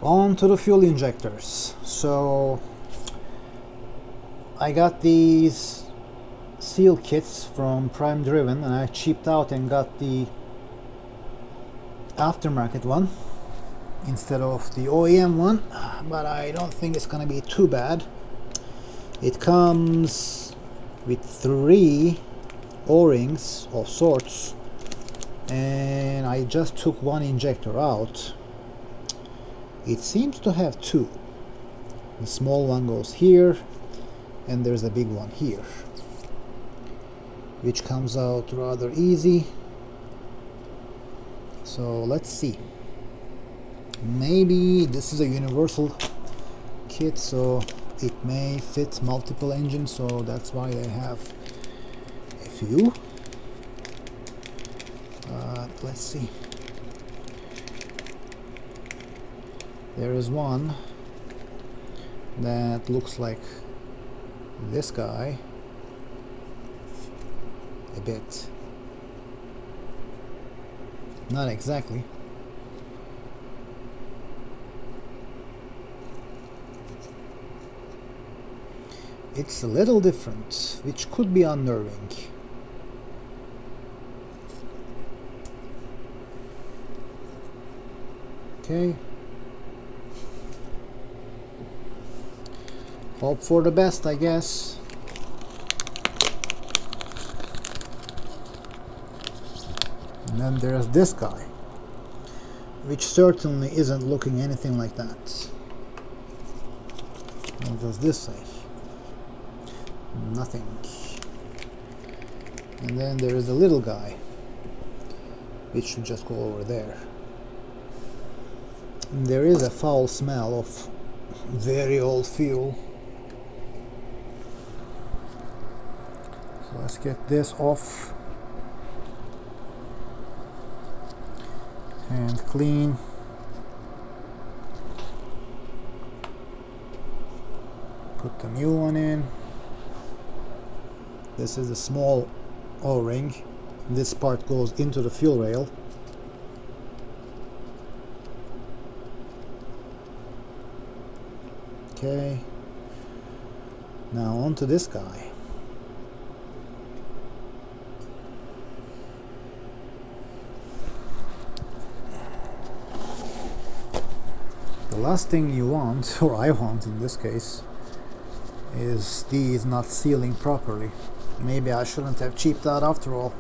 On to the fuel injectors. So I got these seal kits from Prime Driven and I cheaped out and got the aftermarket one instead of the OEM one, but I don't think it's gonna be too bad. It comes with 3 O-rings of sorts, and I just took one injector out. It seems to have 2. The small one goes here and there's a big one here, which comes out rather easy. So let's see. Maybe this is a universal kit, so it may fit multiple engines, so that's why they have a few. Let's see. There is one that looks like this guy a bit. Not exactly. It's a little different, which could be unnerving. Okay. Hope for the best, I guess. And then there's this guy, which certainly isn't looking anything like that. What does this say? Nothing. And then there is the little guy, which should just go over there. And there is a foul smell of very old fuel. So let's get this off and clean. Put the new one in. This is a small O-ring. This part goes into the fuel rail. Okay. Now onto this guy. The last thing you want, or I want in this case, is these not sealing properly. Maybe I shouldn't have cheaped out after all.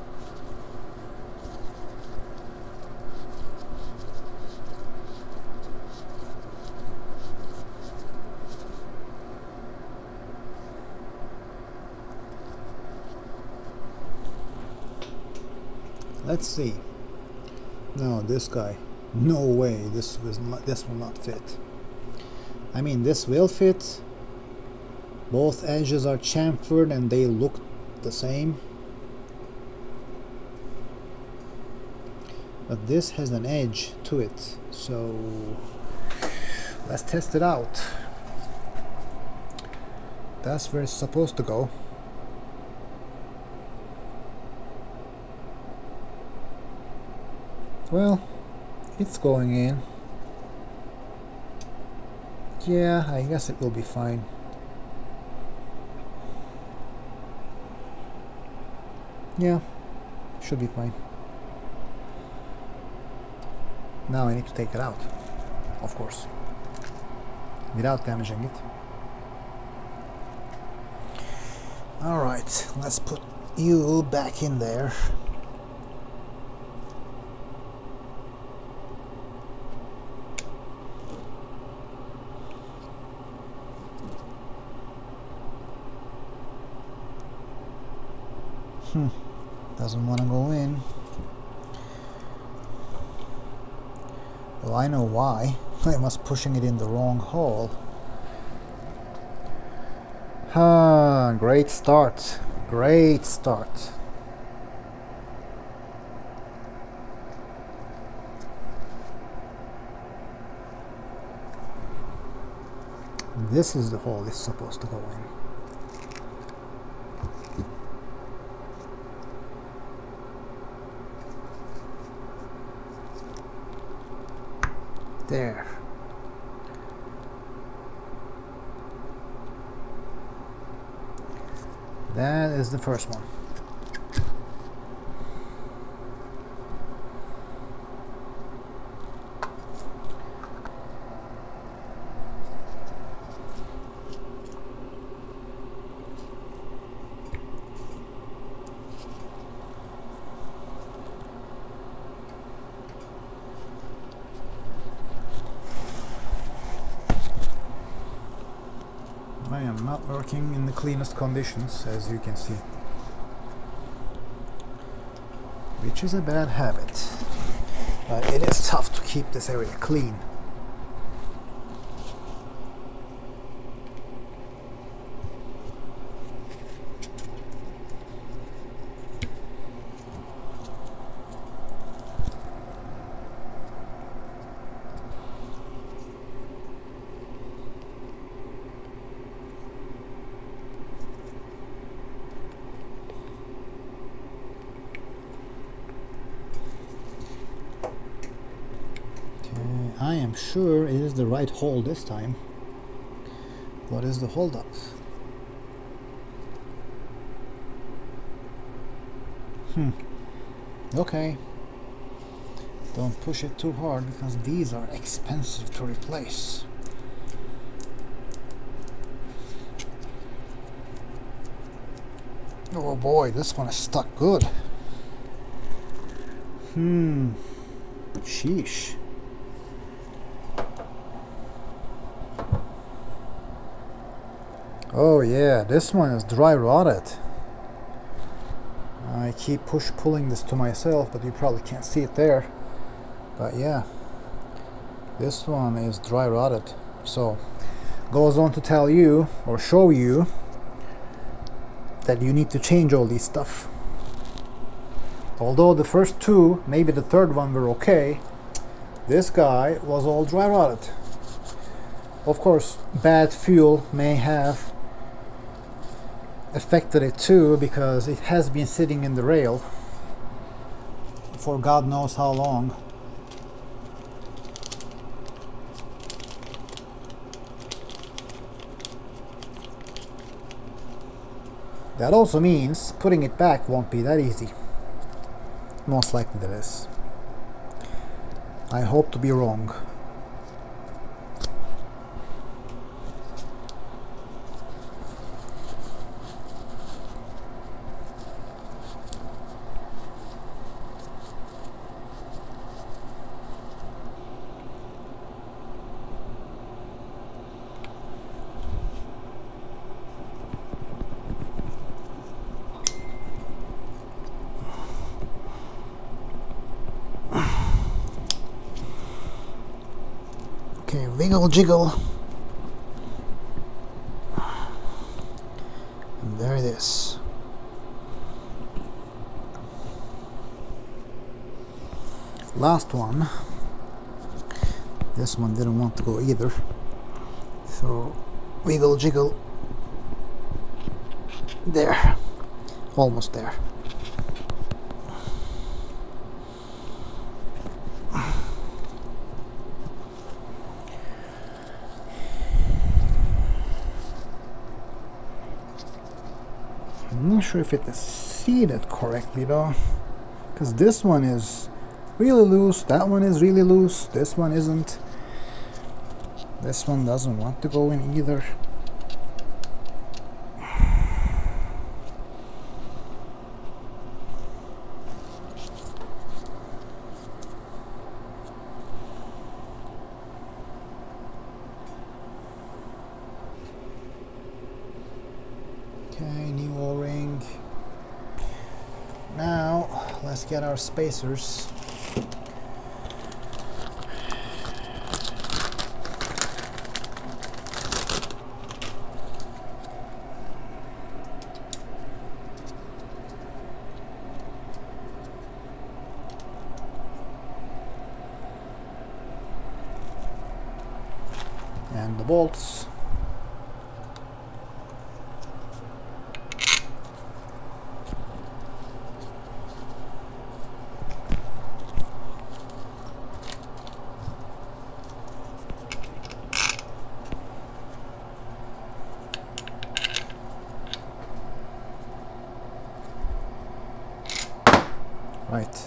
Let's see. No, this guy. No way. This will not fit. I mean, this will fit. Both edges are chamfered and they look the same. But this has an edge to it. So let's test it out. That's where it's supposed to go. Well, it's going in. Yeah, I guess it will be fine. Yeah, should be fine. Now I need to take it out, of course, without damaging it. Alright, let's put you back in there. Doesn't want to go in. Well, I know why. I was pushing it in the wrong hole. Great start. Great start. This is the hole it's supposed to go in. There. That is the first one. I am not working in the cleanest conditions, as you can see, which is a bad habit, but it is tough to keep this area clean. I am sure it is the right hole this time. What is the holdup? Okay. Don't push it too hard because these are expensive to replace. Oh boy, this one is stuck good. Sheesh. Oh yeah, this one is dry rotted. I keep pulling this to myself, but you probably can't see it there. But yeah, this one is dry rotted. So, goes on to tell you, or show you, that you need to change all these stuff. Although the first two, maybe the third one were okay, this guy was all dry rotted. Of course, bad fuel may have affected it too, because it has been sitting in the rail for God knows how long. That also means putting it back won't be that easy. Most likely that is. I hope to be wrong. Okay, wiggle jiggle. And there it is. Last one. This one didn't want to go either. So, wiggle jiggle. There. Almost there. I'm not sure if it is seated correctly though, because this one is really loose, that one is really loose, this one isn't. This one doesn't want to go in either. Okay, new O-ring. Now, let's get our spacers. And the bolts. Right.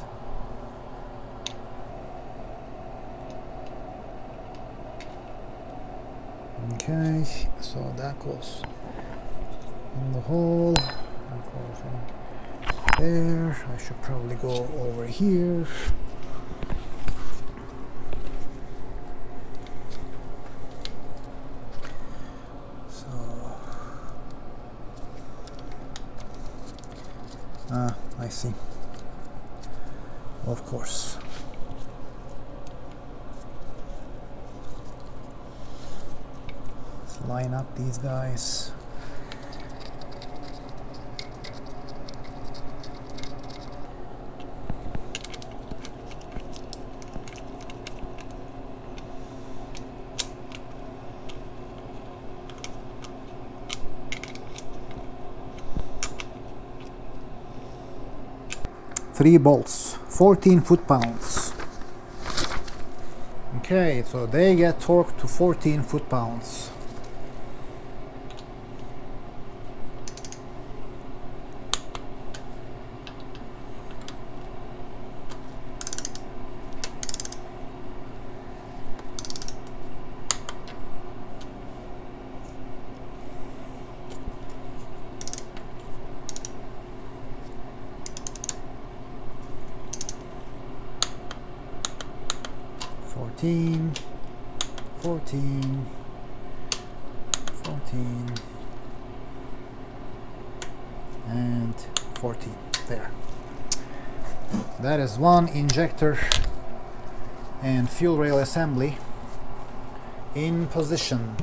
Okay, so that goes in the hole, that goes in there. I should probably go over here. I see. Of course. Let's line up these guys. Three bolts, 14 foot-pounds. Okay, so they get torqued to 14 foot-pounds. Fourteen, 14, 14, and 14. There. That is one injector and fuel rail assembly in position.